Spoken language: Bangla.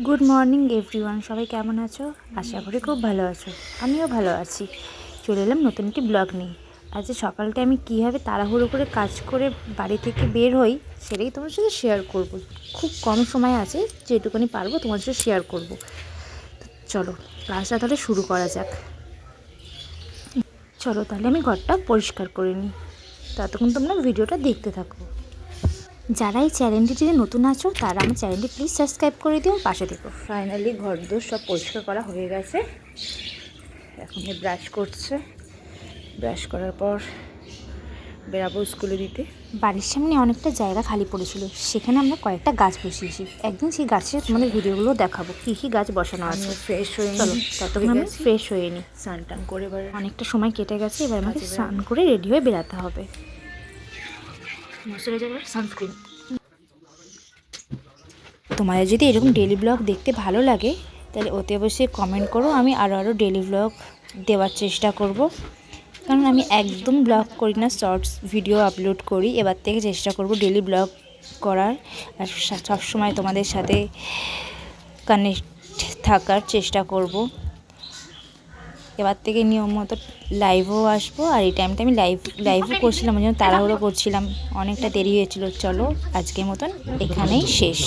গুড মর্নিং এভরিওয়ান, সবাই কেমন আছো? আশা করি খুব ভালো আছো। আমিও ভালো আছি। চলে এলাম নতুন একটি ব্লগ নিয়ে। আজ সকালটা আমি কীভাবে তাড়াহুড়ো করে কাজ করে বাড়ি থেকে বের হই সেটাই তোমার সাথে শেয়ার করব। খুব কম সময় আছে, যেটুকুনি পারবো তোমার সাথে শেয়ার করব। চলো ক্লাসটা তাহলে শুরু করা যাক। চলো তাহলে আমি ঘরটা পরিষ্কার করে নিই, ততক্ষণ তোমরা ভিডিওটা দেখতে থাকো। যারা এই চ্যানেলটিতে নতুন আছো তারা আমার চ্যানেলটি প্লিজ সাবস্ক্রাইব করে দিও, পাশে থেকো। ফাইনালি ঘরদোর সব পরিষ্কার করা হয়ে গেছে। এখন ব্রাশ করছে, ব্রাশ করার পর বেরাবো স্কুলে দিতে। বাড়ির সামনে অনেকটা জায়গা খালি পড়েছিল, সেখানে আমরা কয়েকটা গাছ বসিয়েছি। একদিন সেই গাছের তোমাদের ভিডিওগুলো দেখাবো, কী কী গাছ বসানো আছে। ফ্রেশ হয়ে চলো ততক্ষণ আমি ফ্রেশ হয়ে নিই। স্নান টান করে এবার অনেকটা সময় কেটে গেছে, এবার আমাকে স্নান করে রেডি হয়ে বেরাতে হবে। Moisturiser, sunscreen. তোমাদের যদি এরকম ডেলি ব্লগ দেখতে ভালো লাগে তাহলে অতি অবশ্যই কমেন্ট করো, আমি আরও ডেলি ব্লগ দেওয়ার চেষ্টা করব। কারণ আমি একদম ব্লগ করি না, শর্টস ভিডিও আপলোড করি। এবার থেকে চেষ্টা করব ডেলি ব্লগ করার, আর সবসময় তোমাদের সাথে কানেক্ট থাকার চেষ্টা করব। এবার থেকে নিয়ম মতো লাইভও আসবো, আর এই টাইমটা আমি লাইভও করছিলাম, ওই জন্য তাড়াহুড়ো করছিলাম, অনেকটা দেরি হয়েছিল। চলো আজকের মতন এখানেই শেষ।